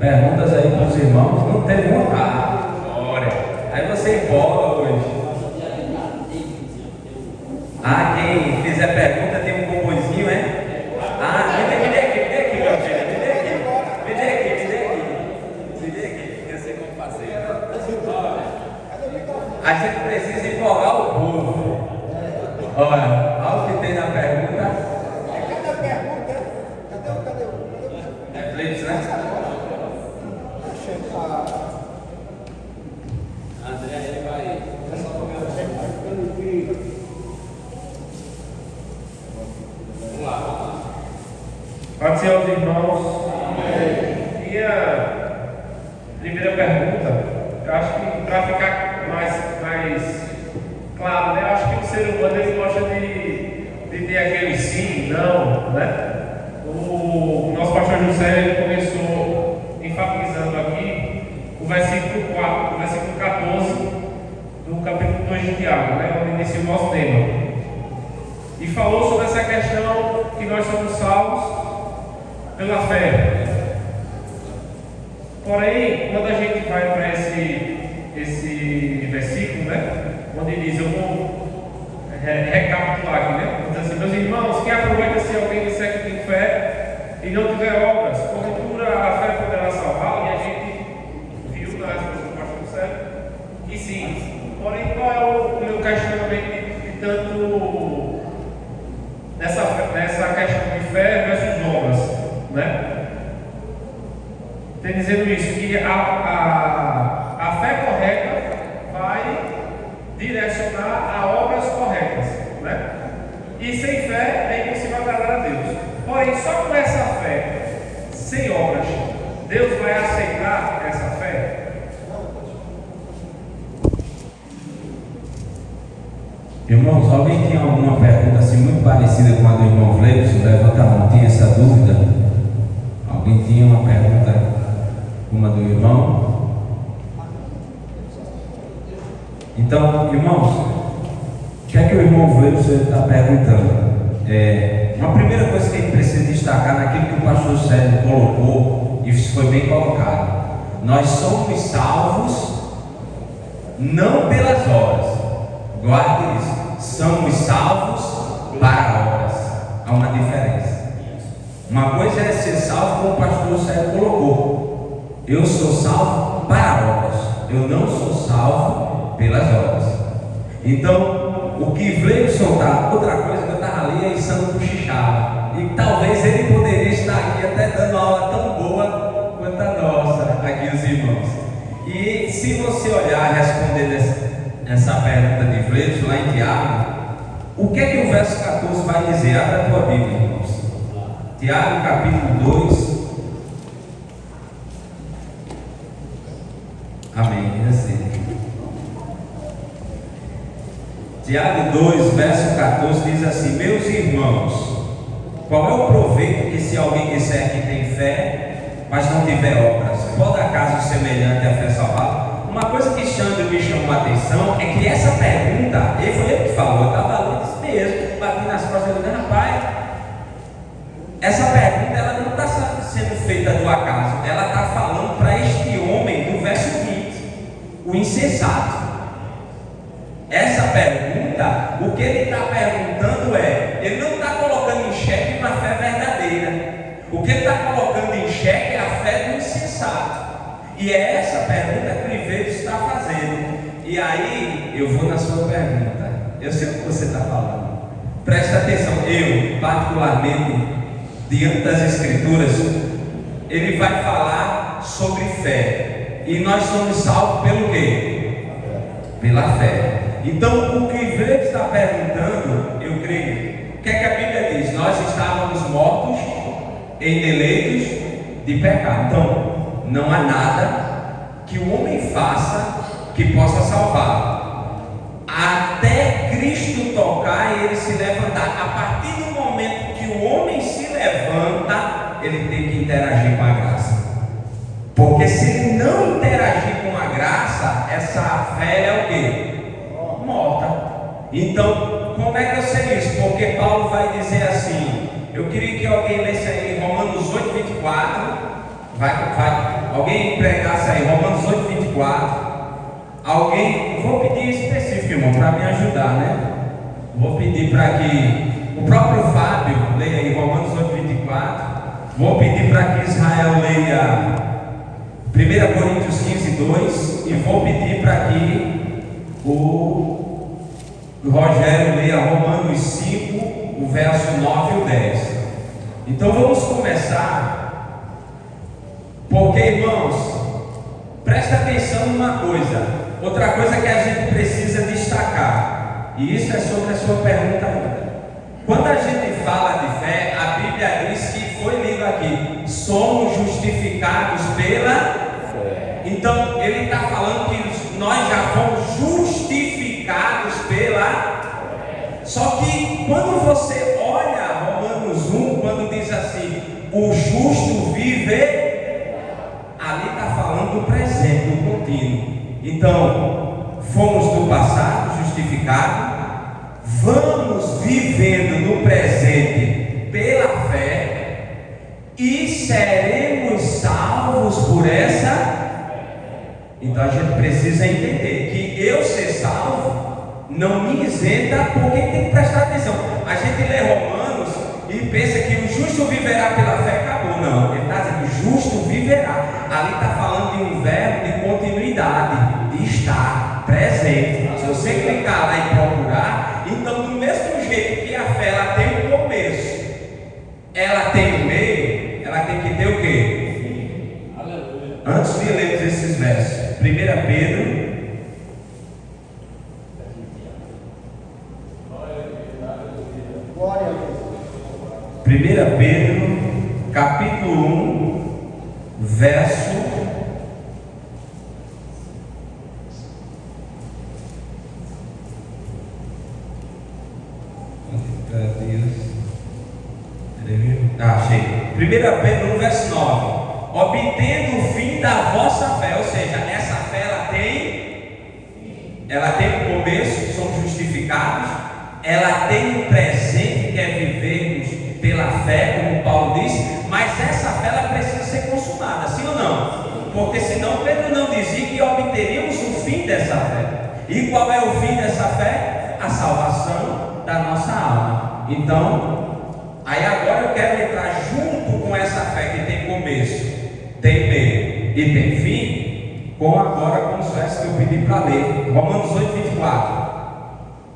Perguntas aí para os irmãos. Não teve uma? Glória. Aí você empolga hoje. Quem fizer pergunta tem um bombonzinho, é? Me dê aqui, meu filho. Me dê aqui. Eu sei como fazer. A gente precisa empolgar o povo. Olha o que tem na pergunta. Cada pergunta. Cadê o? É Felipe, né? André, ele vai. Vamos lá. Pode ser aos irmãos. E a primeira pergunta, eu acho que para ficar mais claro, né? Eu acho que o ser humano ele gosta de ter aquele sim, não, né? O nosso pastor José ele começou enfatizando aqui o versículo 14 do capítulo 2 de Tiago, né? Onde inicia o nosso tema. E falou sobre essa questão que nós somos salvos pela fé. Porém, quando a gente vai para esse versículo, né? Onde diz, eu vou recapitular aqui, né? Diz assim, meus irmãos, que aproveita se alguém disser que tem fé e não tiver obras, porventura a fé poderá salvá-lo, e a gente viu na resposta do pastor Célio que sim. Porém, qual é o meu questionamento de tanto nessa questão de fé versus obras, né? Tem dizendo isso, que a fé correta vai direcionar a obras corretas, né? E sem fé é impossível agradar a Deus. Porém, só com essa fé, sem obras, Deus vai aceitar essa fé? Irmãos, alguém tem alguma pergunta assim muito parecida com a do irmão Fleibson? Levanta a mão, tinha essa dúvida? Alguém tinha uma pergunta como a do irmão? Então, irmãos, o que é que o irmão Fleibson está perguntando? Uma primeira coisa que a gente precisa destacar naquilo que o pastor Sérgio colocou, e isso foi bem colocado: nós somos salvos não pelas obras. Guarde isso. Somos salvos para obras. Há uma diferença. Uma coisa é ser salvo, como o pastor Sérgio colocou. Eu sou salvo para obras. Eu não sou salvo pelas obras. Então, o que Fleibson está, outra coisa que eu estava ali é insano cochichado. E talvez ele poderia estar aqui até dando uma aula tão boa quanto a nossa, aqui os irmãos. E se você olhar respondendo essa pergunta de Fleibson lá em Tiago, o que é que o verso 14 vai dizer? Abra a tua Bíblia, irmãos. Tiago capítulo 2. Amém. Assim. Tiago 2, verso 14 diz assim: meus irmãos, qual é o proveito que se alguém disser que tem fé, mas não tiver obras? Pode acaso semelhante a fé salvá-lo? Uma coisa que Xandro me chamou a atenção é que essa pergunta, ele foi ele que falou, eu estava ali, disse mesmo, bati nas costas dele, rapaz, essa pergunta ela não está sendo feita do acaso, ela está falando para este homem do verso 20, o insensato. Essa pergunta, o que ele está perguntando ele não está colocando em xeque uma fé verdadeira, o que ele está colocando em xeque é a fé do insensato. E é essa pergunta que o Iveiro está fazendo. E aí, eu vou na sua pergunta. Eu sei o que você está falando. Presta atenção. Eu, particularmente, diante das Escrituras, ele vai falar sobre fé. E nós somos salvos pelo quê? Pela fé. Então, o que o Iveiro está perguntando, eu creio. O que é que a Bíblia diz? Nós estávamos mortos em deleitos de pecado. Então, não há nada que o homem faça que possa salvar, até Cristo tocar e ele se levantar. A partir do momento que o homem se levanta, ele tem que interagir com a graça, porque se ele não interagir com a graça, essa fé é o quê? Morta. Então, como é que eu sei isso? Porque Paulo vai dizer assim, eu queria que alguém lesse aí Romanos 8, 24. Vai, 24. Alguém, vou pedir específico, irmão, para me ajudar, né? Vou pedir para que o próprio Fábio leia aí Romanos 8, 24. Vou pedir para que Israel leia 1 Coríntios 15, 2. E vou pedir para que o Rogério leia Romanos 5, o verso 9 e o 10. Então vamos começar, porque, irmãos, presta atenção numa coisa. Outra coisa que a gente precisa destacar, e isso é sobre a sua pergunta ainda. Quando a gente fala de fé, a Bíblia diz que foi lido aqui: somos justificados pela fé. Então ele está falando que nós já fomos justificados pela fé. Só que quando você olha Romanos 1, quando diz assim: o justo vive, ali está falando do presente, do contínuo. Então, fomos no passado justificados, vamos vivendo no presente pela fé e seremos salvos por essa. Então a gente precisa entender que eu ser salvo não me isenta, porque tem que prestar atenção. A gente lê Romanos e pensa que o justo viverá pela fé, acabou. Não, ele está dizendo que o justo viverá. Ali está falando de um verbo de continuidade, de estar presente. Se você clicar lá e procurar, então do mesmo jeito que a fé ela tem um começo, ela tem um meio, ela tem que ter o quê? Aleluia. Antes de lermos esses versos, 1 Pedro. Glória a Deus. 1 Pedro, capítulo 1, verso 1 Pedro 1, verso 9: obtendo o fim da vossa fé. Ou seja, essa fé ela tem um começo, somos justificados, ela tem um presente, que é vivermos pela fé, como Paulo disse, mas essa fé ela precisa ser consumada, sim ou não? Porque senão Pedro não dizia que obteríamos o fim dessa fé. E qual é o fim dessa fé? A salvação da nossa alma. Então, aí agora eu quero entrar junto com essa fé que tem começo, tem meio e tem fim, com os versos que eu pedi para ler. Romanos 8, 24.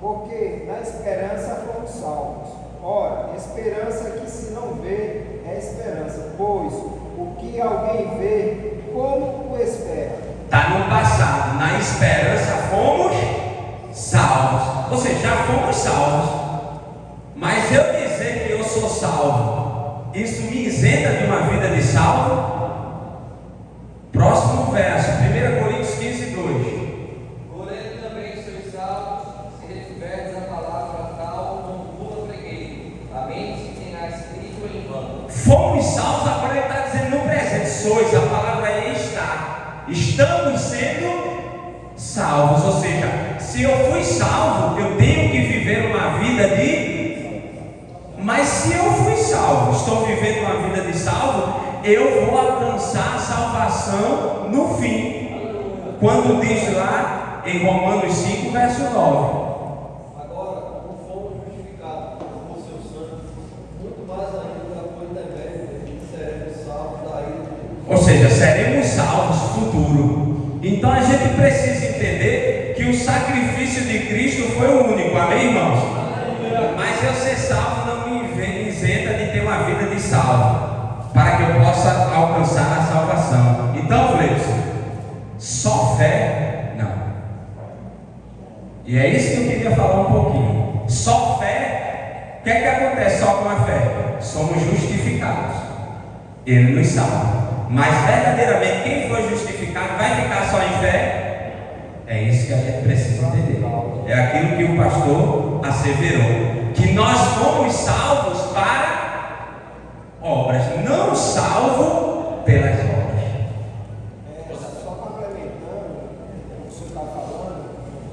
Porque na esperança fomos salvos. Ora, esperança que se não vê é esperança, pois o que alguém vê, como o espera? Está no passado, na esperança fomos salvos. Ou seja, já fomos salvos. Mas eu dizer que eu sou salvo, isso me isenta de uma vida de salvo? Próximo verso, 1 Coríntios 15, 2. Porém também sois salvos, se retiverdes a palavra tal como bula preguei, a mente se terá escrito em vão. Fomos salvos, agora ele está dizendo no presente, sois, a palavra aí está. Estamos sendo salvos, ou seja, se eu fui salvo, eu tenho que viver uma vida de... Mas se eu fui salvo, estou vivendo uma vida de salvo, eu vou alcançar a salvação no fim. Quando diz lá em Romanos 5, verso 9. Agora, como fomos justificados por seu sangue, muito mais ainda por intermédio seremos salvos da ira de Deus. Ou seja, seremos salvos no futuro. Então a gente precisa entender que o sacrifício de Cristo foi o único, amém, irmãos? Mas eu ser salvo não me isenta de ter uma vida de salvo, para que eu possa alcançar a salvação. Então, Fleibson, só fé, não. E é isso que eu queria falar um pouquinho. Só fé, o que é que acontece só com a fé? Somos justificados, Ele nos salva. Mas verdadeiramente, quem foi justificado vai ficar só em fé? É isso que a gente precisa entender. É aquilo que o pastor asseverou, que nós fomos salvos para obras, não salvo pelas obras. Só complementando o que o senhor está falando,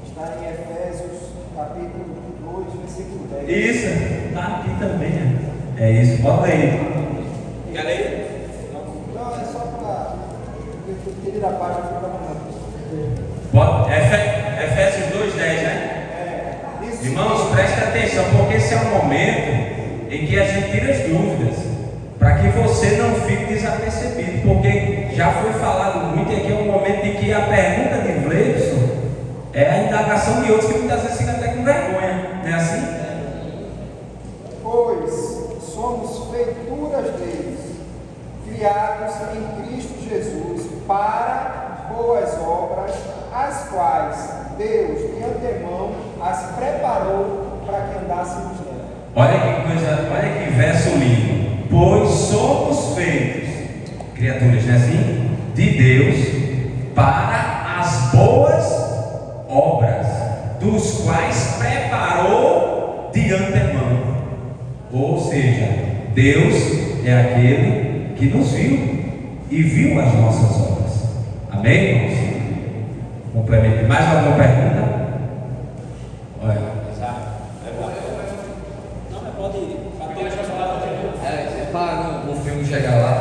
está em Efésios capítulo 2, versículo 10. Isso, está aqui também. É isso, bota aí. Quer ler? Não, é só para. Eu queria da página que eu estava mandando. Efésios 2:10, né? Irmãos, preste atenção, porque esse é um momento em que a gente tira as dúvidas, para que você não fique desapercebido, porque já foi falado muito, e aqui é um momento em que a pergunta de Gleison é a indagação de outros que muitas vezes ficam até com vergonha, não é assim? Pois somos feituras deles, criados em Cristo Jesus para boas obras, as quais Deus de antemão as preparou para que andássemos nela. Olha que coisa, olha que verso lindo. Pois somos feitos criaturas, não é assim? De Deus para as boas obras, dos quais preparou de antemão. Ou seja, Deus é aquele que nos viu e viu as nossas obras. Amém, irmãos? Complemente. Mais alguma pergunta? Olha. Para o filme chegar lá.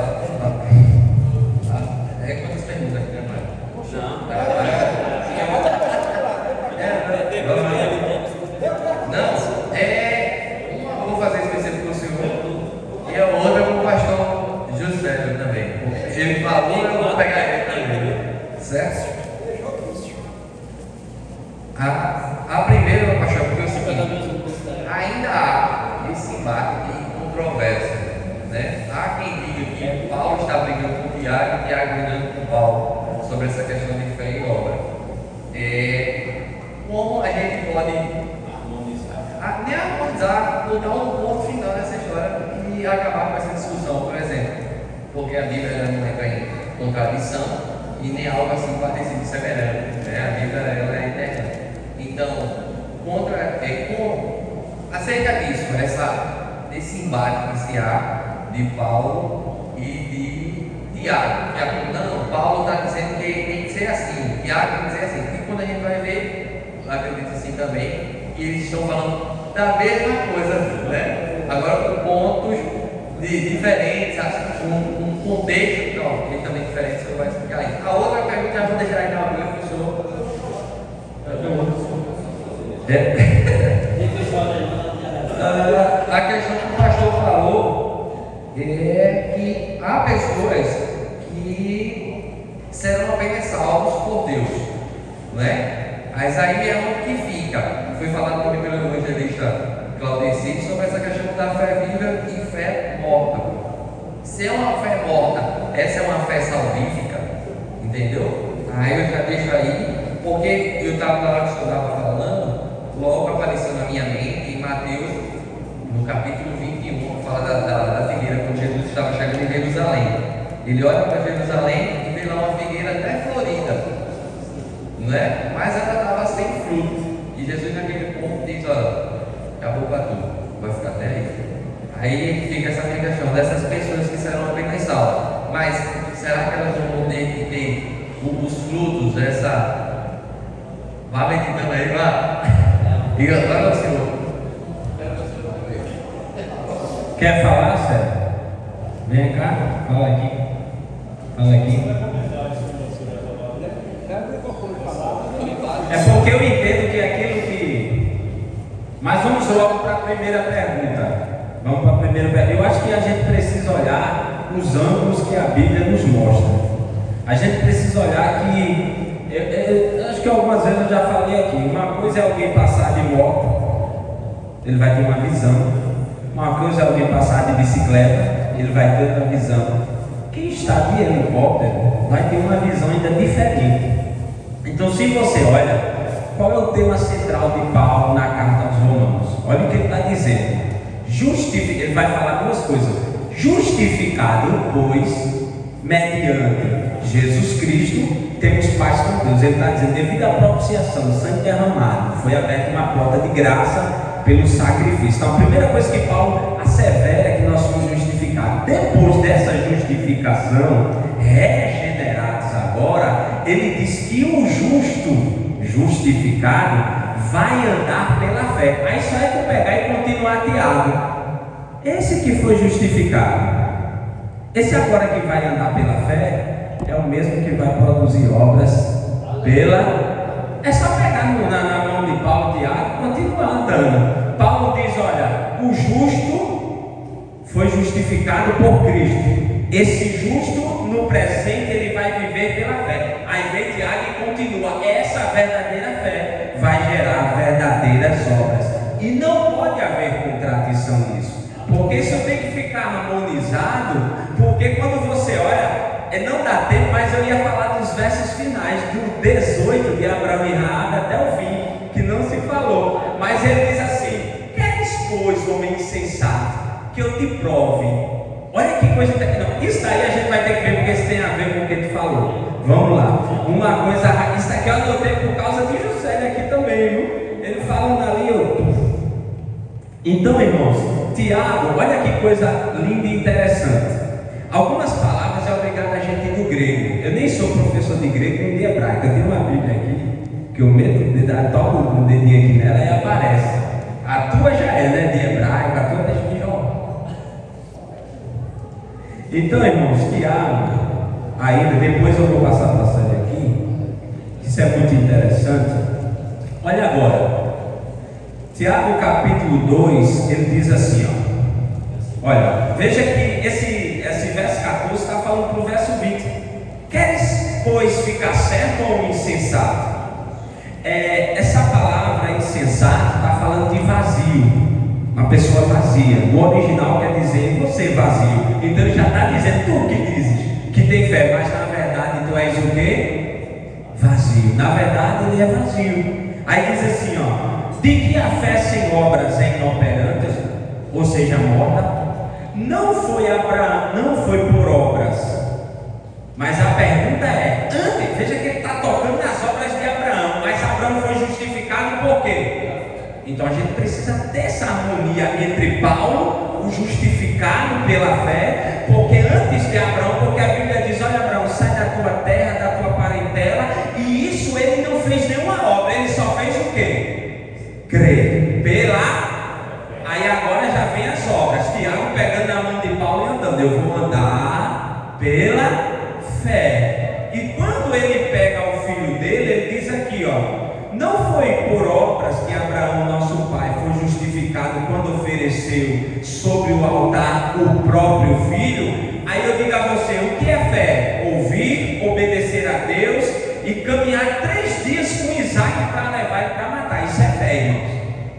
Quantas perguntas aqui, né, pai? Não, uma eu vou fazer específico para o senhor e a outra para o pastor José também. Ele falou, eu vou pegar ele também. Certo? A primeira, pastor, porque é o seguinte: ainda há esse embate de controvérsia, né? Há quem diga que Paulo está brigando com Tiago e Tiago brigando com Paulo sobre essa questão de fé e obra. Como a gente pode harmonizar, botar um ponto final nessa história e acabar com essa discussão, por exemplo, porque a Bíblia não entra em contradição e nem algo assim parecido semelhante, né? A Bíblia ela é eterna. Então, acerca disso, desse embate inicial de Paulo e de Tiago. Não, Paulo está dizendo que tem que ser assim, Tiago tem que ser assim. E quando a gente vai ver, acredito assim também, que eles estão falando da mesma coisa, né? Agora com pontos diferentes, um contexto também diferente, você vai explicar isso. A outra pergunta eu vou deixar aí na agulha, professor. A questão que o pastor falou é que há pessoas que serão apenas salvos por Deus, né? Mas aí é onde que fica. Foi falado também pelo evangelista Claudecir sobre essa questão da fé viva e fé morta. Se é uma fé morta, essa é uma fé salvífica, entendeu? Aí eu já deixo aí, porque eu estava na hora que o senhor estava falando, logo apareceu na minha mente em Mateus, no capítulo 21, fala da figueira, quando Jesus estava chegando em Jerusalém. Ele olha para Jerusalém e vê lá uma figueira até florida, né? Mas ela estava sem fruto. E Jesus naquele ponto diz: olha, acabou para tudo, vai ficar até aí. Aí fica essa questão dessas pessoas que serão apenas salvas. Mas será que elas vão ter que ter os frutos dessa? Vá meditando aí, vá. Diga, vai ao Senhor. Quer falar, Sérgio? Vem cá, fala aqui. Fala aqui. É porque eu entendo que aquilo que. Mas vamos logo para a primeira pergunta. Vamos para a primeira pergunta. Eu acho que a gente precisa olhar os ângulos que a Bíblia nos mostra. A gente precisa olhar que. Eu acho que algumas vezes eu já falei aqui. Uma coisa é alguém passar de moto, ele vai ter uma visão. Uma coisa é alguém passar de bicicleta, ele vai ter uma visão. Quem está de helicóptero vai ter uma visão ainda diferente. Então, se você olha, qual é o tema central de Paulo na carta aos Romanos? Olha o que ele está dizendo. Ele vai falar duas coisas. Justificado, pois, mediante Jesus Cristo, temos paz com Deus. Ele está dizendo, devido à propiciação, sangue derramado, foi aberta uma porta de graça pelo sacrifício. Então, a primeira coisa que Paulo assevera é que nós somos justificados. Depois dessa justificação, regenerados agora, ele diz que o justo, justificado, vai andar pela fé. Aí só é que pegar e continuar Tiago. Esse que foi justificado, esse agora que vai andar pela fé, é o mesmo que vai produzir obras É só pegar na mão de Paulo e Tiago e continuar andando. Paulo diz: olha, o justo foi justificado por Cristo. Esse justo no presente ele vai viver pela fé. Aí vem Tiago e continua: essa verdadeira fé vai gerar verdadeiras obras. E não pode haver contradição nisso, porque isso tem que ficar harmonizado. Porque quando você olha, não dá tempo, mas eu ia falar dos versos finais, do 18 de Abraão e Raabe até o fim, que não se falou. Mas ele diz assim: queres, pois, homem insensato, que eu te prove? Olha que coisa interessante. Isso daí a gente vai ter que ver, porque isso tem a ver com o que tu falou. Vamos lá. Uma coisa, isso aqui eu anotei por causa de José aqui também, viu? Ele falando ali, Então, irmãos, Tiago, olha que coisa linda e interessante. Algumas palavras é obrigado a gente ir do grego. Eu nem sou professor de grego nem de hebraico. Eu tenho uma Bíblia aqui, que eu meto o dedo, toco o dedinho aqui nela e aparece. A tua já é, né? De hebraico, a tua deixa de jogar. Então, irmãos, Tiago, ainda depois eu vou passar a passagem aqui, isso é muito interessante. Olha agora, Tiago capítulo 2, ele diz assim, olha, veja que esse verso 14 está falando para o verso 20. Queres, pois, ficar certo ou insensato? Essa palavra insensato está falando de vazio. Uma pessoa vazia. No original quer dizer você vazio. Então ele já está dizendo: tu que dizes que tem fé, mas na verdade tu és o quê? Vazio. Na verdade ele é vazio. Aí diz assim, de que a fé sem obras é inoperante, ou seja, morta. Não foi por obras. Mas a pergunta é, antes, veja que ele está tocando nas obras de Abraão, mas Abraão foi justificado por quê? Então a gente precisa dessa harmonia entre Paulo, o justificado pela fé, porque antes de Abraão, porque a Bíblia diz: olha, Abraão, sai da tua terra, da tua parentela, e isso ele não fez nenhuma obra, ele só fez o quê? Crer. Aí agora já vem as obras. Tiago pegando a mão de Paulo e andando. Eu vou andar pela fé. E quando ele pega o filho dele, ele diz aqui, não foi por obras que Abraão, nosso pai, foi justificado quando ofereceu sobre o altar o próprio filho. Aí eu digo a você, o que é fé? Ouvir, obedecer a Deus e caminhar 3 dias com Isaac para levar ele para matar. Isso é fé, irmãos.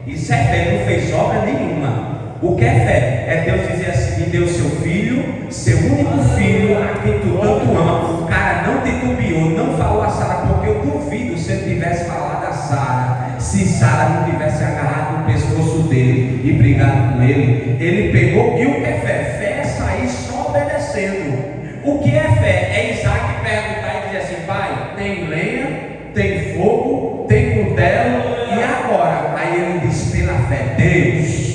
Isso é fé, não fez obra nenhuma. O que é fé? É Deus dizer assim: me deu seu filho, seu único filho, a quem tu tanto ama. O cara não titubeou, não falou a Sara, porque eu duvido se ele tivesse falado a Sara, se Sara não tivesse agarrado no pescoço dele e brigado com ele. Ele pegou, e o que é fé? Fé é sair só obedecendo. O que é fé? É Isaac perguntar e dizer assim: pai, tem lenha, tem fogo, tem cutelo, e agora? Aí ele diz: pela fé, Deus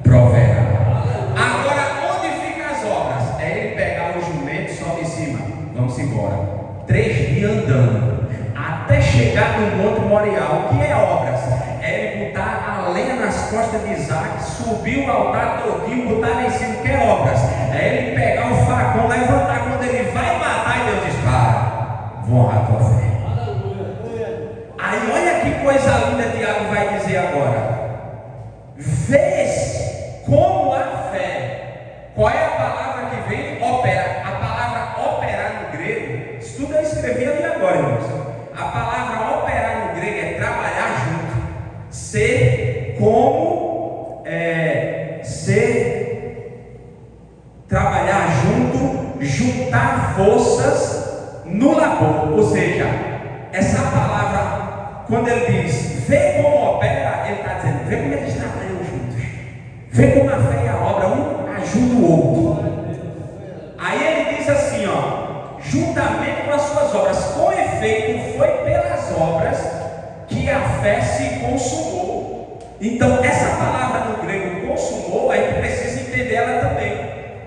proverá. Agora, onde ficam as obras? É ele pegar o jumento e sobe em cima. Vamos embora. 3 dias andando até chegar no Monte Moriá. O que é obras? É ele botar a lenha nas costas de Isaac, subir o altar todinho, botar lá em cima. O que é obras? É ele pegar o facão, levantar quando ele vai matar, e Deus diz: para, vou honrar a tua fé. Aí olha que coisa linda Tiago vai dizer agora. Vês como a fé. Qual é a palavra que vem? Opera. A palavra operar no grego, isso tudo eu escrevi ali agora, irmãos. A palavra operar no grego é trabalhar junto. Trabalhar junto, juntar forças no labor. Ou seja, essa palavra, quando ele diz vê como opera, ele está dizendo: vê como eles trabalham juntos, vê como a fé e a obra um ajuda o outro. Aí ele diz assim, juntamente com as suas obras, com efeito foi pelas obras que a fé se consumou. Então essa palavra no grego consumou, a gente precisa entender ela também,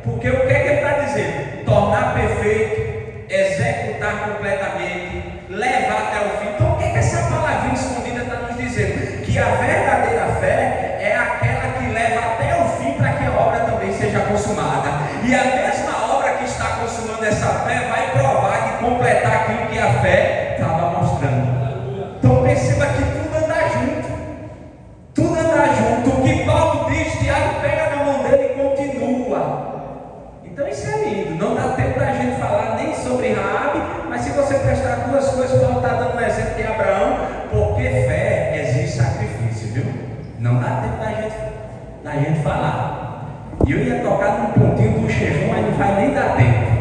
porque o que é que ele está dizendo? Tornar perfeito, executar completamente, levar até o fim. Então o que é que essa palavrinha escondida está nos dizendo? Que a verdadeira fé é aquela que leva até o fim para que a obra também seja consumada. E a mesma obra que está consumando essa fé vai provar que completar aquilo que a fé estava mostrando. perceba que tudo anda junto. Tudo anda junto. O que Paulo diz, Tiago pega na mão dele e continua. Então isso é lindo. Não dá tempo da gente falar nem sobre Raabe, mas se você prestar duas coisas, Paulo está dando um exemplo de Abraão, porque fé exige sacrifício, viu? Não dá tempo da gente falar. E eu ia tocar num pontinho do jejum, mas não vai nem dar tempo.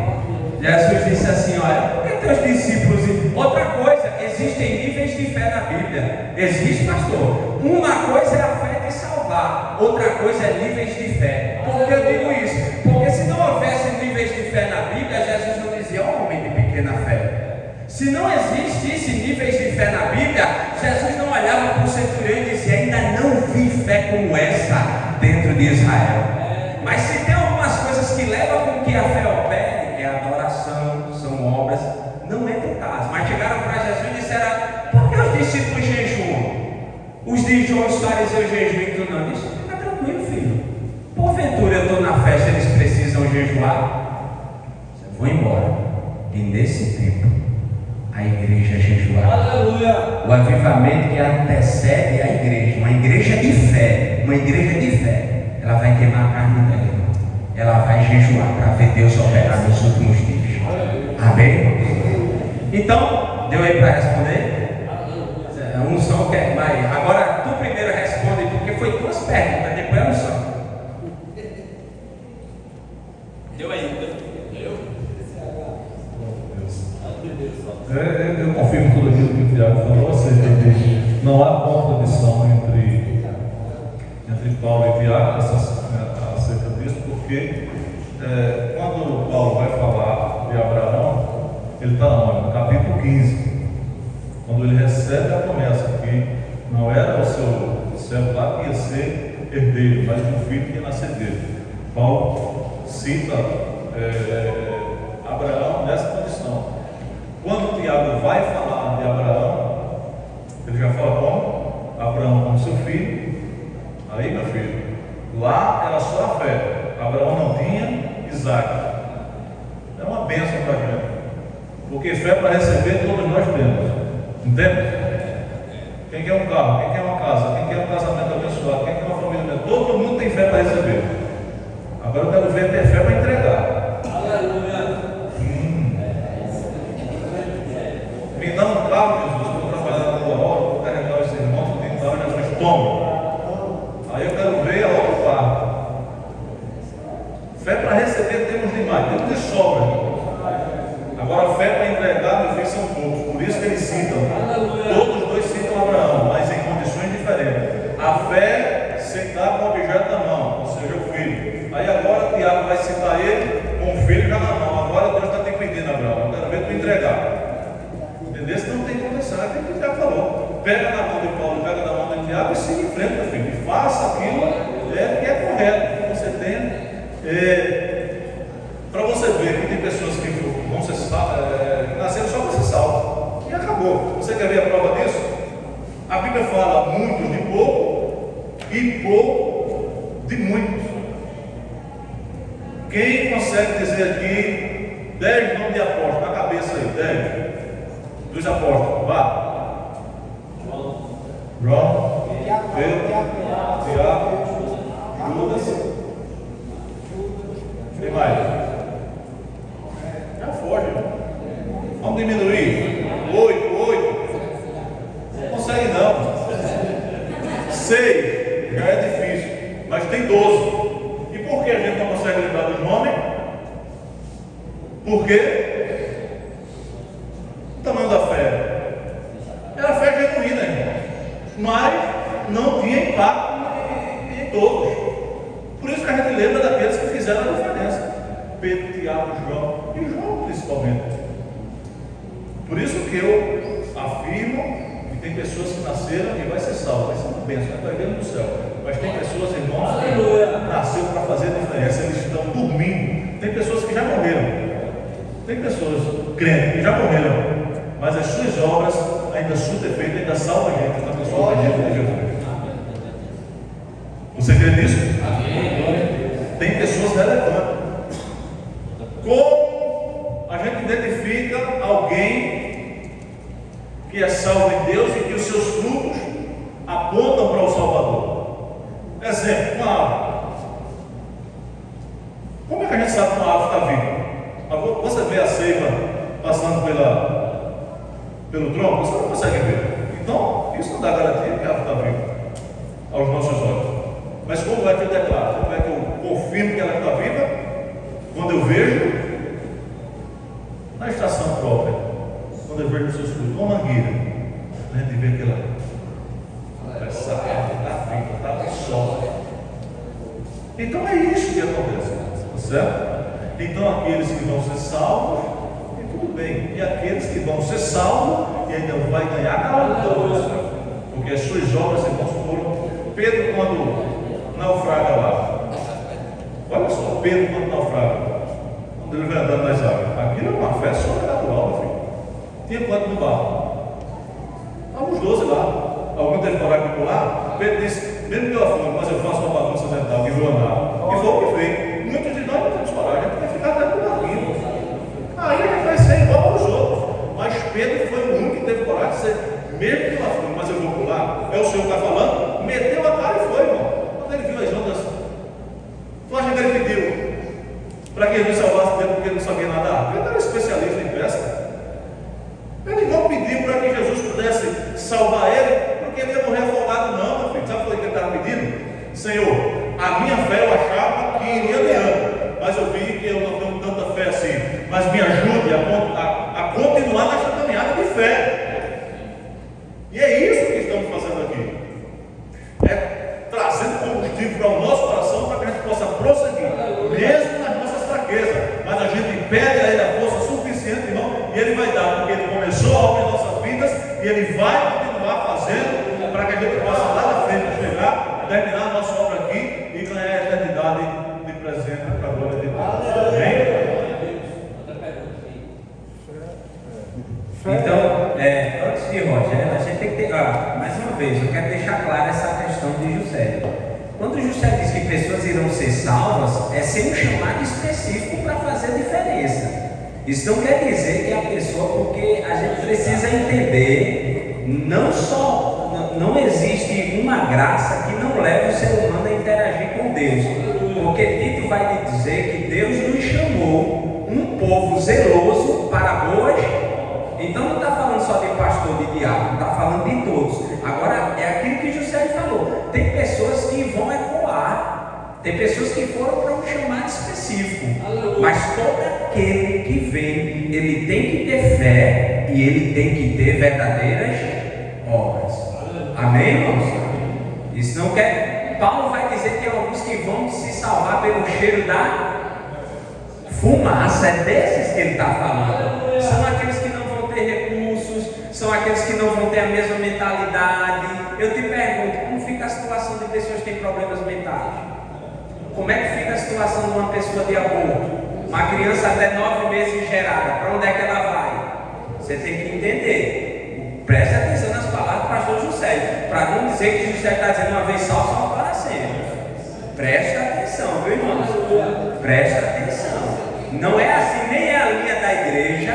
Jesus disse assim: olha, por que teus discípulos... Outra coisa, existem níveis de fé na Bíblia. Existe, pastor. Uma coisa é a fé de salvar, outra coisa é níveis de fé. Por que eu digo isso? Porque se não houvesse níveis de fé na Bíblia, Jesus não dizia homem de pequena fé. Se não existisse níveis de fé na Bíblia, Jesus não olhava para o centurião e dizia: ainda não vi fé como essa dentro de Israel. Mas se tem algumas coisas que levam com que a fé opere, é adoração, são obras, não é teu caso. Mas chegaram para Jesus e disseram: por que os discípulos jejuam? Os fariseus jejuam e tu não. Disse: fica tranquilo, filho. Porventura eu estou na festa, eles precisam jejuar? Eu vou embora. E nesse tempo a igreja jejuava. Aleluia! O avivamento que antecede a igreja, uma igreja de fé, ela vai queimar a carne dela, ela vai jejuar para ver Deus operar nos últimos dias. Amém? Então, deu aí para responder? A unção quer mais. Agora tu primeiro responde, porque foi duas perguntas, depois a unção. Deu aí, Eu confirmo tudo aquilo que o Tiago falou, acerca de não há contradição entre Paulo e Tiago acerca disso, porque quando Paulo vai falar de Abraão, ele está no capítulo 15, quando ele recebe a promessa que não era o seu celular que ia ser herdeiro, mas o filho que ia nascer dele. Paulo cita Abraão nessa condição. Quando Tiago vai falar de Abraão, ele já fala como? Abraão como seu filho. Aí, meu filho, lá era só a fé. Abraão não tinha Isaac. É uma bênção para a gente. Porque fé para receber todos nós temos. Entende? Quem quer um carro, quem quer uma casa, quem quer um casamento abençoado, quem quer uma família abençoada, todo mundo tem fé para receber. Agora eu quero ver ter fé para entregar. Aleluia! Me dá um carro, Jesus, que eu vou trabalhar na tua hora, vou carregar os irmãos, vou tentar, Jesus, toma. Aí eu quero ver a outra parte. Fé para receber temos demais, temos de sobra. Agora, fé para entregar, meus filhos, são poucos. Por isso que eles citam. Todos os dois citam Abraão, mas em condições diferentes. A fé se dá com o objeto na mão, ou seja, o filho. Aí agora Tiago vai citar ele com o filho já na mão. Agora Deus está te pedindo, Abraão, eu quero ver tu entregar. Entendeu? Se não tem condição, é aquilo que o Tiago falou. Pega na mão de Paulo, pega na mão de Tiago e siga em frente, meu filho. E faça aquilo que é correto, que você tenha. Para você ver que tem pessoas que vão ser que nasceram só para ser salvo. E acabou. Você quer ver a prova disso? A Bíblia fala muitos de pouco e pouco de muitos. Quem consegue dizer aqui 10 nomes de apóstolos na cabeça aí? 10 dos apóstolos. Vá. João, Pedro, Tiago, Judas. Quem mais? Já foge. Vamos diminuir. 8. Não consegue não. 6 já é difícil. Mas tem 12. E por que a gente não consegue lembrar dos nomes? Por quê? O tamanho da fé. Era fé genuína, irmão. Mas não tinha impacto em todos. Por isso que a gente lembra daqueles que fizeram a diferença. Pedro, Tiago, João e João principalmente. Por isso que eu afirmo que tem pessoas que nasceram e vai ser salvo, vai ser uma bênção, vai ver no céu. Mas tem pessoas, irmãos, que nasceram para fazer a diferença, eles estão dormindo. Tem pessoas que já morreram. Tem pessoas crentes que já morreram, mas as suas obras ainda surtem efeito, ainda salvam a gente, essa pessoa acredita em Jesus. Você crê nisso? Tem pessoas relevantes. Como a gente identifica alguém que é salvo em Deus e que os seus frutos apontam para o Salvador. Exemplo, uma árvore. Como é que a gente sabe que uma árvore está viva? Você vê a seiva passando pelo tronco, você não consegue ver. Então, isso não dá garantia que a árvore está viva aos nossos olhos. Mas como é que eu declaro? Como é que eu confirmo que ela está viva? Quando eu vejo na estação própria, quando eu vejo os seus frutos, uma mangueira, a gente vê que essa árvore está viva, está no sol. Então é isso que acontece, tá certo? Então aqueles que vão ser salvos, e tudo bem, e aqueles que vão ser salvos e ainda vai ganhar galardões, porque as suas obras, irmãos, foram. Pedro, quando naufraga lá, olha só, Pedro quando naufraga, quando ele vai andando nas águas, aquilo é uma fé sobrenatural, meu filho. Tinha quanto no barco? Estavam os 12 lá. Algum teve coragem de pular? Pedro disse, mesmo que eu afundo, mas eu faço uma bagunça mental e vou andar. E foi o que fez. Muitos de nós não temos coragem, a gente vai ficar dentro do barquinho. Aí a gente vai ser igual aos outros. Mas Pedro foi o único que teve coragem de ser, mesmo que eu afundo, mas eu vou pular. É o Senhor que está falando, meteu a cara e foi, irmão. Quando ele viu as ondas, tu acha que ele pediu para que ele salvasse dele porque ele não sabia nadar? Pedro era especialista em pesca. Ele não pediu para que Jesus pudesse salvar ele, porque ele ia morrer afogado, não, meu filho. Sabe o que ele estava pedindo? Senhor, a minha fé eu achava que iria adiante, mas eu vi que eu não tenho tanta fé assim. Mas me ajude a continuar nessa caminhada de fé. E é isso que estamos fazendo aqui. É trazendo combustível para o nosso coração para que a gente possa prosseguir, mesmo nas nossas fraquezas. Mas a gente pede a Ele a força suficiente, irmão, e Ele vai dar, porque Ele começou a obra em nossas vidas e Ele vai continuar fazendo para que a gente possa lá na frente chegar, terminar a nossa obra aqui e ganhar a eternidade de presente para a glória de Deus. Amém? Então, antes de Rogério, a gente tem que ter, mais uma vez, eu quero deixar clara essa questão de José. Quando José diz que pessoas irão ser salvas, é sem um chamado específico para fazer diferença. Isso não quer dizer que a pessoa, porque a gente precisa entender, não existe uma graça que não leve o ser humano a interagir com Deus. Porque Tito vai lhe dizer que Deus nos chamou um povo zeloso para boas. Então não está falando só de pastor, de diácono, está falando de todos. Agora é aquilo que José falou. Tem pessoas que vão ecoar, tem pessoas que foram para um chamado específico. Mas todo aquele que vem, ele tem que ter fé e ele tem que ter verdadeiras obras. Amém, irmãos? Isso não quer. Paulo vai dizer que tem alguns que vão se salvar pelo cheiro da fumaça. É desses que ele está falando. São aqueles que não vão ter recursos, são aqueles que não vão ter a mesma mentalidade. Eu te pergunto, como fica a situação de pessoas que têm problemas mentais? Como é que fica a situação de uma pessoa de aborto? Uma criança até 9 meses gerada, para onde é que ela vai? Você tem que entender. Preste atenção nas palavras do pastor José, para não dizer que José está dizendo uma vez salvo para sempre. Preste atenção, viu, irmãos? Preste atenção. Não é assim, nem é a linha da igreja,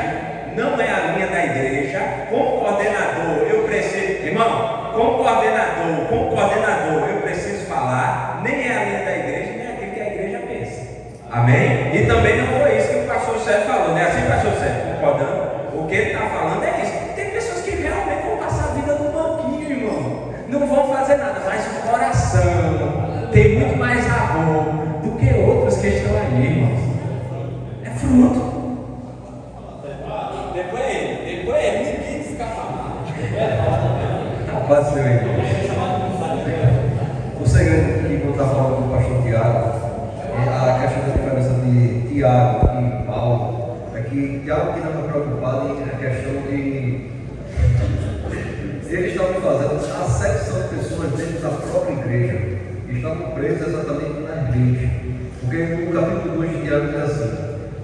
não é a linha da igreja. Como coordenador, eu preciso, irmão, como coordenador, eu preciso falar, nem é a linha da igreja, nem é aquilo que a igreja pensa. Amém? E também não foi isso que o pastor Sérgio falou, não é assim, pastor Sérgio? Concordando? O que ele está falando é isso. Tem pessoas que realmente vão passar a vida no banquinho, irmão. Não vão fazer nada, mas o coração tem muito mais amor do que outros que estão ali, irmãos. É fruto. Depois ele, ninguém fica falando. Pode ser, irmão. O segredo que eu estava falando com o pastor Tiago é a questão da diferença de Tiago e Paulo. É que Tiago que não está preocupado em a questão de eles estavam fazendo a acepção de pessoas dentro da própria igreja, que estavam presos exatamente nas leis. Porque no capítulo 2 de Tiago diz assim: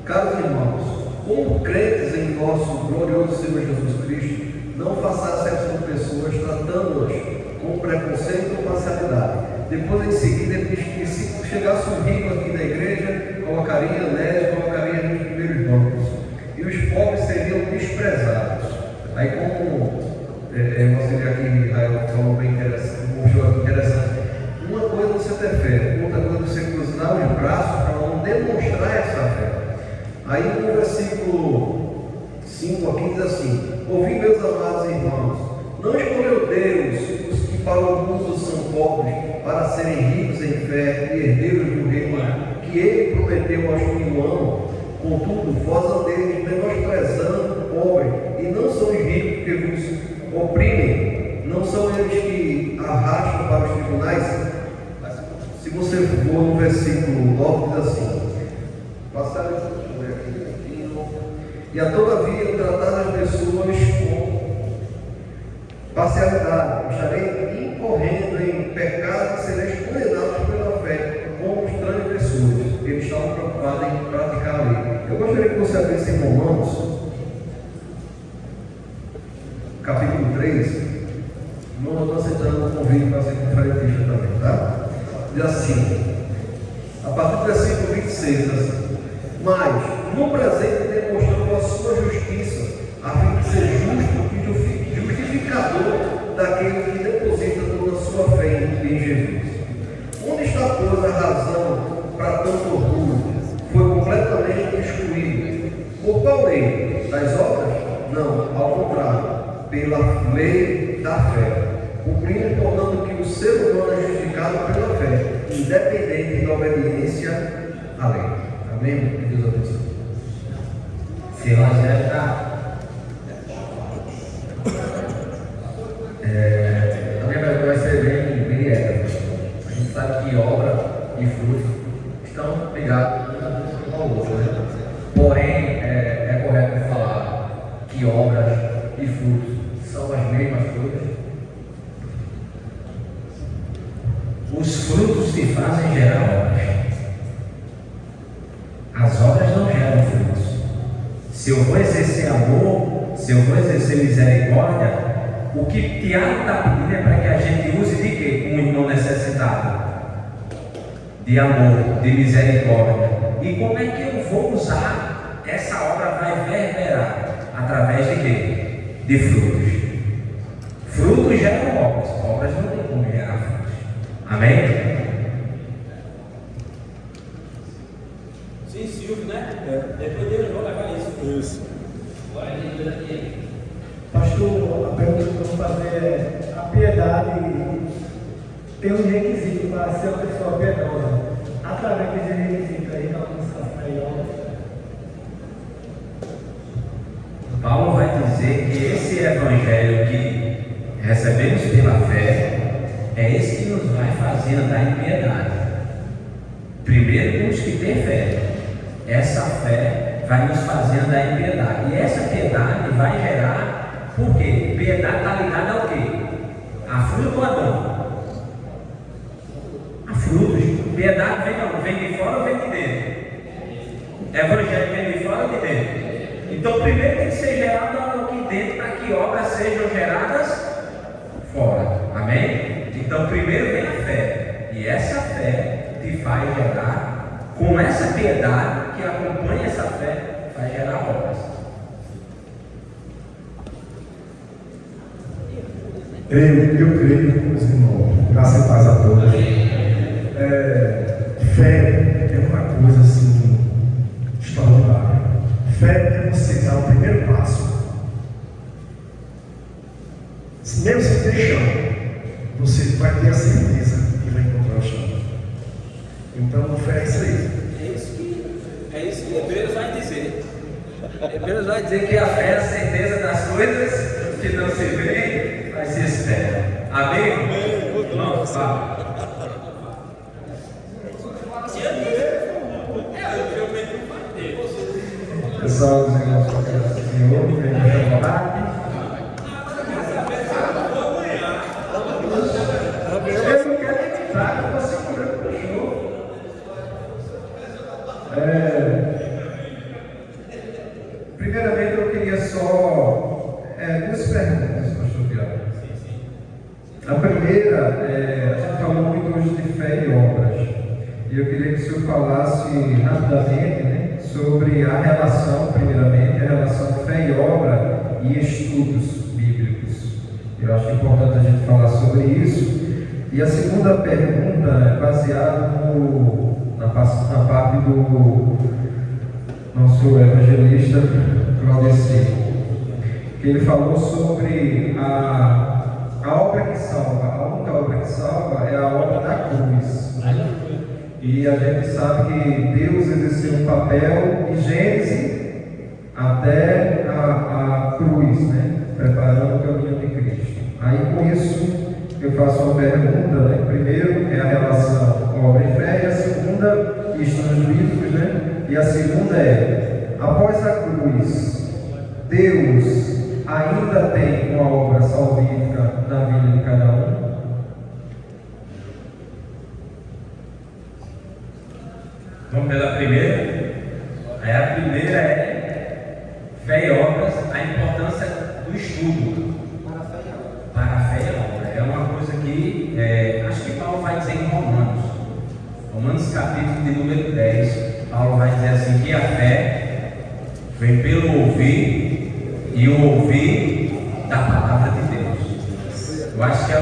caros irmãos, como crentes em nosso glorioso Senhor Jesus Cristo, não faça acepção de pessoas tratando-as com preconceito ou parcialidade. Depois, em seguida, ele diz que se chegasse um rico aqui na igreja, colocaria nele, colocaria nos primeiros bancos, e os pobres seriam desprezados. Aí, como 5 aqui diz assim: ouvi, meus amados irmãos, não escolheu Deus os que para o mundo são pobres, para serem ricos em fé e herdeiros do reino que ele prometeu aos que o amam. Contudo, vós andeis menosprezando o pobre, e não são os ricos que vos oprimem, não são eles que arrastam para os tribunais. Se você for no versículo 9, diz assim: passaram aqui, e a todavia tratar as pessoas com parcialidade, estarei incorrendo em pecado e sereis condenados pela fé, como os transgressores. Eles estavam preocupados em praticar a lei. Eu gostaria que você abrisse em Romanos, capítulo 3. Irmão, eu estou aceitando o convite para ser conferentista também, tá? Diz assim, a partir do versículo 26, diz assim: mas no presente demonstrando a sua justiça, a fim de ser justo e justificador daquele que deposita toda a sua fé em Jesus. Onde está, pois, a razão para tanto orgulho? Foi completamente excluído. Por qual lei? Das obras? Não, ao contrário, pela lei da fé, cumprindo, tornando que o ser humano é justificado pela fé, independente da obediência à lei. Amém? Que Deus abençoe. Se nós já está. A minha pergunta vai ser bem direta. A gente sabe que obra e fruto estão ligados um ao outro, né? Porém, é correto falar que obras e frutos são as mesmas coisas? Os frutos te fazem gerar obras. As obras não geram frutos. Se eu vou exercer amor, se eu vou exercer misericórdia, o que Tiago está pedindo é para que a gente use de quê? Um irmão necessitado. De amor, de misericórdia. E como é que eu vou usar? Essa obra vai reverberar através de quê? De frutos. Frutos geram obras. Obras não tem como gerar frutos. Amém? Sim, Silvio, né? Depois dele vou levar isso. Isso. Vai. Pastor, a pergunta que eu vou fazer é: a piedade tem um requisito para ser uma pessoa piedosa. Através desse requisito aí, na música melhor. Paulo vai dizer que esse evangelho que recebemos pela fé é esse que nos vai fazer andar em piedade. Primeiro temos que ter fé. Essa fé vai nos fazer andar em piedade. E essa piedade vai gerar, por quê? Piedade está ligada ao quê? A fruto ou a dom? A frutos. Piedade vem de fora ou vem de dentro? Evangelho vem de fora ou de dentro? Então primeiro tem que ser gerado aqui dentro para que obras sejam geradas fora. Amém? Então primeiro vem a fé. E essa fé te faz gerar, com essa piedade que acompanha essa fé, vai gerar obras. Eu creio, meus irmãos, graças e paz a todos. Fé é uma coisa assim extraordinária. Fé é você dar o primeiro passo. Mesmo sem ter chão, você vai ter a certeza que vai encontrar o chão. Então, fé é isso aí. É isso que Hebreus vai dizer. Hebreus vai dizer que a fé é a certeza das coisas que não se vê, mas se espera. Amém? Vamos lá. Pessoal, os irmãos, Senhor, que vem de chocolate. Eu não quero editar, eu vou segurar o cachorro. Primeiramente, eu queria só duas perguntas, pastor Tiago. A primeira, a gente falou muito hoje de fé e obras. E eu queria que o senhor falasse rapidamente, né, sobre a relação, primeiramente, a relação fé e obra e estudos bíblicos. Eu acho importante a gente falar sobre isso. E a segunda pergunta é baseada na parte do nosso evangelista Claudeci. que ele falou sobre a obra que salva. A única obra que salva é a obra da cruz. E a gente sabe que Deus exerceu um papel de Gênesis até a cruz, né? Preparando o caminho de Cristo. Aí com isso eu faço uma pergunta, né? Primeiro é a relação obra e fé, e a segunda, isto nos bíblicos, né? E a segunda é, após a cruz, Deus ainda tem uma obra salvífica na vida de cada um? Vamos pela primeira? A primeira é fé e obras, a importância do estudo. Para a fé e obra. É uma coisa que acho que Paulo vai dizer em Romanos. Romanos capítulo de número 10. Paulo vai dizer assim que a fé vem pelo ouvir e o ouvir da palavra de Deus. Eu acho que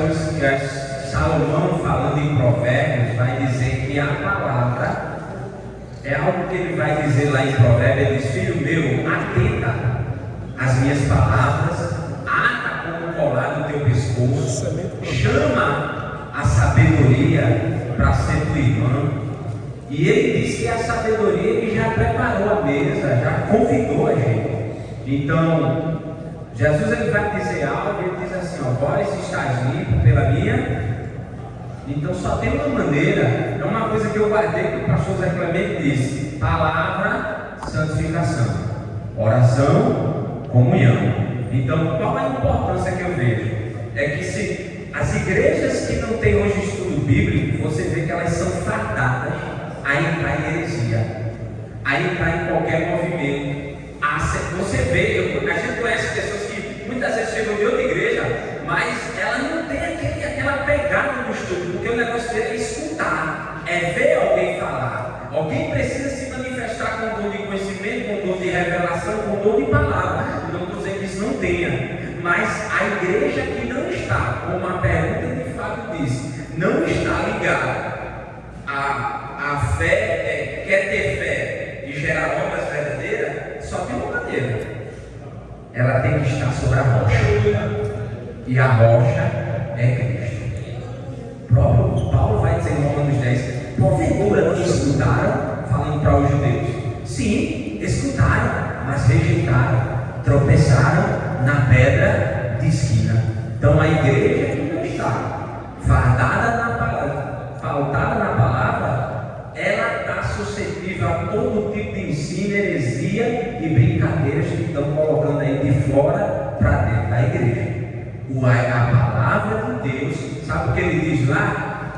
Salomão, falando em Provérbios, vai dizer que a palavra é algo que ele vai dizer lá em Provérbios. Ele diz: filho meu, atenta às minhas palavras, ata como colar no teu pescoço, chama a sabedoria para ser tua irmã. E ele diz que a sabedoria ele já preparou a mesa, já convidou a gente. Então, Jesus ele vai dizer algo, ele diz assim: ó, vós estáis limpo pela minha. Então só tem uma maneira, é uma coisa que eu guardei que o pastor Zé Clemente disse: palavra, santificação, oração, comunhão. Então qual a importância que eu vejo? É que se as igrejas que não têm hoje estudo bíblico, você vê que elas são fardadas a entrar em heresia, a entrar em qualquer movimento. Você vê, a gente conhece pessoas que muitas vezes chegam de outra igreja, mas ela não tem aquela pegada no estudo, porque o negócio dele é escutar, é ver alguém falar. Alguém precisa se manifestar com dom de conhecimento, com dom de revelação, com dom de palavra. Não estou dizendo que isso não tenha, mas a igreja que não está, como a pergunta de Fábio disse, não está ligada a fé, quer ter fé e gerar obras verdadeiras, só tem uma maneira: ela tem que estar sobre a rocha. E a rocha é Cristo. O próprio Paulo vai dizer em Romanos 10: porventura não escutaram, falando para os judeus? Sim, escutaram, mas rejeitaram, tropeçaram na pedra de esquina. Então a igreja que não está fardada na palavra, faltada na palavra, ela está suscetível a todo tipo de ensino, heresia e brincadeiras que estão colocando aí de fora para dentro da igreja. A palavra de Deus, sabe o que ele diz lá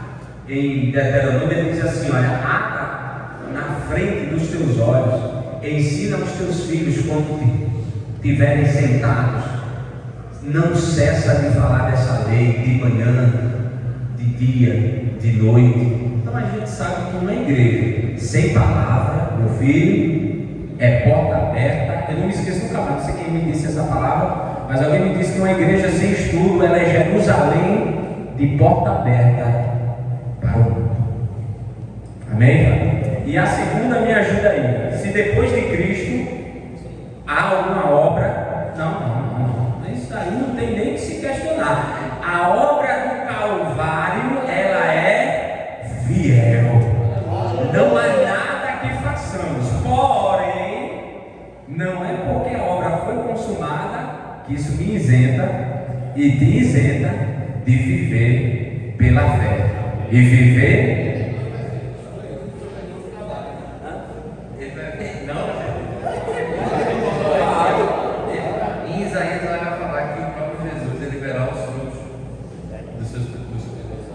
em Deuteronômio? Ele diz assim: olha, ata na frente dos teus olhos, ensina aos teus filhos quando estiverem sentados, não cessa de falar dessa lei de manhã, de dia, de noite. Então a gente sabe que uma igreja sem palavra, meu filho, é porta aberta. Eu não me esqueço nunca mais, não sei quem me disse essa palavra, mas alguém me disse que uma igreja sem estudo, ela é Jerusalém de porta aberta para o mundo. Amém? E a segunda me ajuda aí: se depois de Cristo há alguma obra, não, isso aí não tem nem que se questionar. A obra do Calvário, ela é fiel. Não há nada que façamos, porém, não é porque a obra foi consumada que isso me isenta e te isenta de viver pela fé. E viver. Não. Em Isaías vai falar que o próprio Jesus ele liberar os frutos dos seus frutos.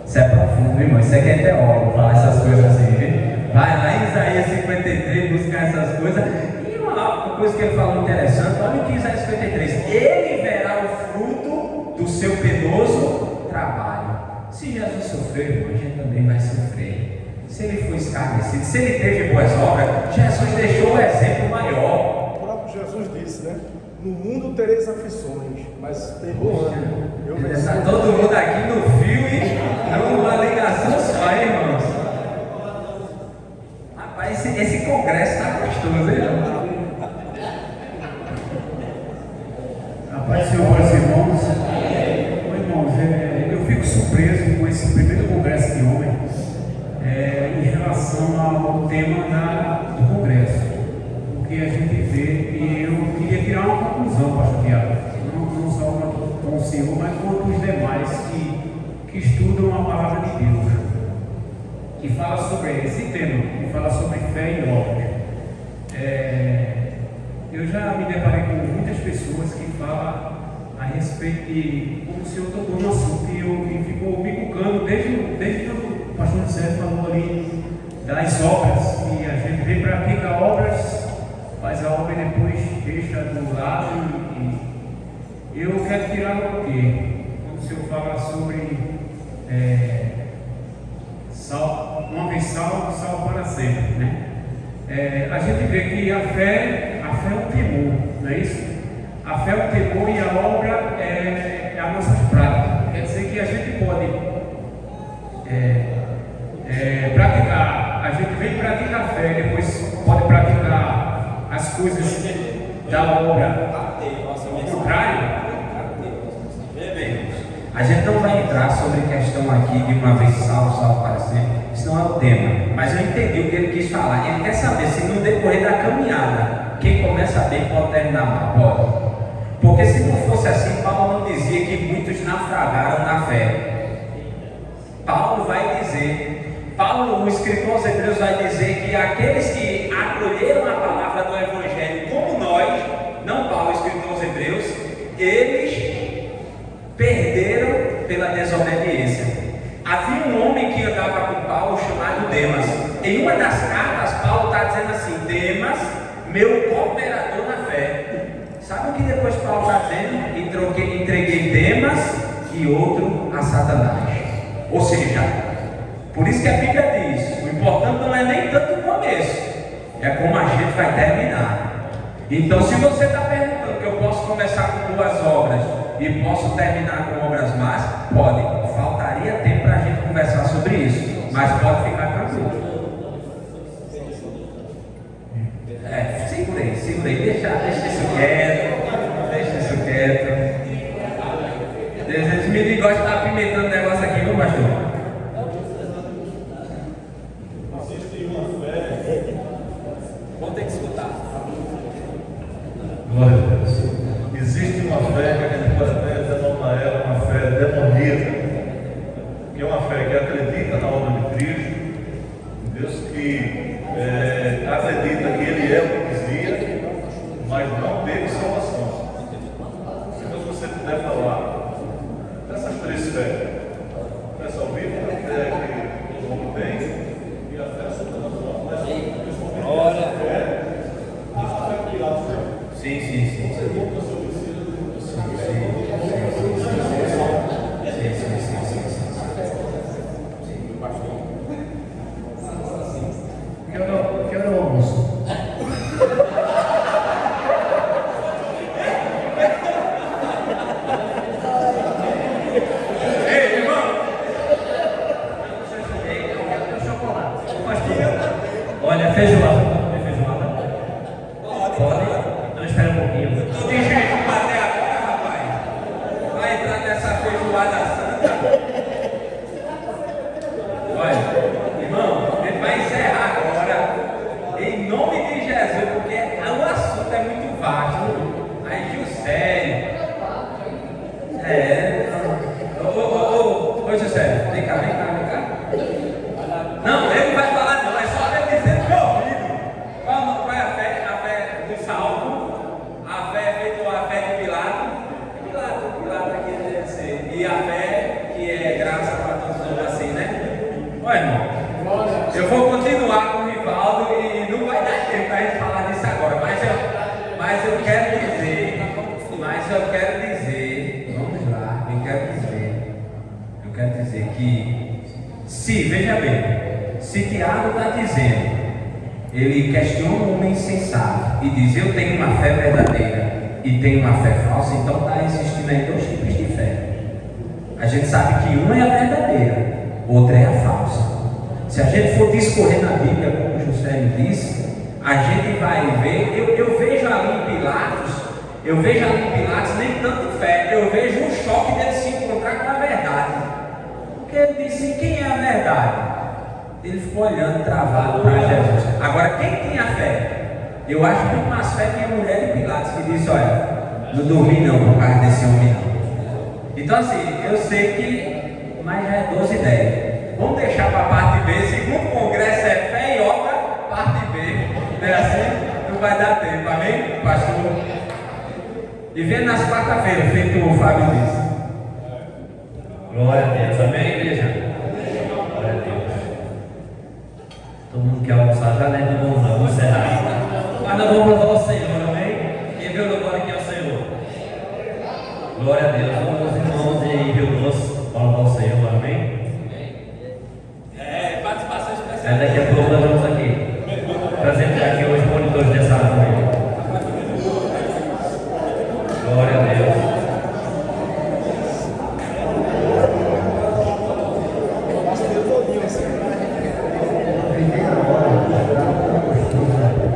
Isso é profundo, irmão. Isso aqui é teólogo, falar essas coisas assim, viu? Vai lá em Isaías 53 buscar essas coisas. E uma coisa que ele falou interessante, olha o que Isaías 53: ele verá o fruto do seu penoso trabalho. Se Jesus sofreu, irmão, a gente também vai sofrer. Se ele foi escarnecido, se ele teve boas obras, Jesus deixou o exemplo maior. O próprio Jesus disse, né? No mundo tereis aflições, mas tem bom ânimo. Está todo mundo aqui no fio e numa ligação só, hein, irmãos? Rapaz, esse congresso está gostoso, hein? Rapaz, ao tema do Congresso, porque a gente vê, e eu queria tirar uma conclusão, pastor Tiago, não só com o senhor, mas com os demais que estudam a palavra de Deus, que fala sobre esse tema, que fala sobre fé e obras. Eu já me deparei com muitas pessoas que falam a respeito de como o senhor tocou no assunto e ficou me cucando desde quando o pastor José falou ali das obras, e a gente vem pratica obras, faz a obra e depois deixa do lado, e eu quero tirar o quê? Quando o senhor fala sobre uma vez salvo, salvo para sempre, né? A gente vê que a fé é um temor, não é isso? A fé é um temor e a obra é as nossas práticas. Quer dizer que a gente pode praticar, a gente vem praticar a fé, depois pode praticar as coisas da obra ao contrário. A gente não vai entrar sobre a questão aqui de uma vez salvo, salvo para sempre. Isso não é o tema. Mas eu entendi o que ele quis falar. Ele quer saber se no decorrer da caminhada, quem começa bem pode terminar mal. Pode. Porque se não fosse assim, Paulo não dizia que muitos naufragaram na fé. Paulo vai dizer, o escritor aos Hebreus vai dizer que aqueles que acolheram a palavra do Evangelho, como nós, não Paulo, o escritor aos Hebreus, eles perderam pela desobediência. Havia um homem que andava com Paulo chamado Demas. Em uma das cartas, Paulo está dizendo assim: Demas, meu cooperador na fé. Sabe o que depois Paulo está dizendo? Entreguei Demas e outro a Satanás. Ou seja, por isso que a Bíblia diz: o importante não é nem tanto o começo, é como a gente vai terminar. Então, se você está perguntando que eu posso começar com boas obras e posso terminar com obras más, pode. Faltaria tempo para a gente conversar sobre isso, mas pode ficar tranquilo. Segura aí, deixa isso quieto. Esse menino gosta de estar apimentando o negócio aqui, viu, pastor? Existe uma fé. Vamos ter que escutar. Glória a Deus. Existe uma fé que a gente pode até denominar ela uma fé demoníaca, que é uma fé que acredita na obra de Cristo, Deus que acredita que Ele é o que dizia, mas não teve salvação. Então, se você puder falar dessas três fés, a fé salvífica, a fé que todo mundo tem, e a fé sobrenatural. Glória. A fé criada. Sim. Quero o almoço. Ei, irmão! Olha, feijoada. Tem feijoada? Pode? Não, espera um pouquinho. Tem gente para até agora, rapaz. Vai entrar nessa feijoada santa. Olha, irmão, ele vai encerrar agora. Em nome de Jesus, porque o assunto é muito vasto. Aí, Juscelio. Ô, Juscelio, vem cá. Não, ele não vai falar não, é só ele dizendo meu ouvido. Qual é a fé? A fé do salvo, a fé feita a fé de Pilato aqui deve ser, e a fé que é graça para todos nós, assim, né? Olha, irmão, eu vou continuar com o Rivaldo e não vai dar tempo para a gente falar disso agora, mas eu quero dizer, vamos lá, eu quero dizer que, veja bem, se Tiago está dizendo, ele questiona o homem insensato e diz: eu tenho uma fé verdadeira e tenho uma fé falsa, então está existindo aí dois tipos de fé. A gente sabe que uma é a verdadeira, outra é a falsa. Se a gente for discorrer na Bíblia, como o Juscelio disse, a gente vai ver, eu vejo ali em Pilatos nem tanto fé, eu vejo um choque dele se encontrar com a verdade. Porque ele disse: quem é a verdade? Ele ficou olhando travado para Jesus. Agora, quem tinha fé? Eu acho muito mais fé que a mulher de Pilatos que disse: olha, não dormi não por causa desse homem não. Então assim, eu sei que, mas já é 12h10. Vamos deixar para a parte B. Segundo congresso é fé e obra, parte B. Não é assim? Não vai dar tempo, amém, pastor? E vem nas quarta-feiras, feito o Fábio disse. Glória a Deus, amém, igreja? Glória a Deus. Todo mundo quer almoçar já, né? Todo mundo, vamos encerrar. Mas nós vamos louvar o Senhor, amém? Quem vê o louvor aqui é o Senhor. Glória a Deus. Vamos os irmãos de Rio Doce para louvar o Senhor, amém? Participação especial. Daqui a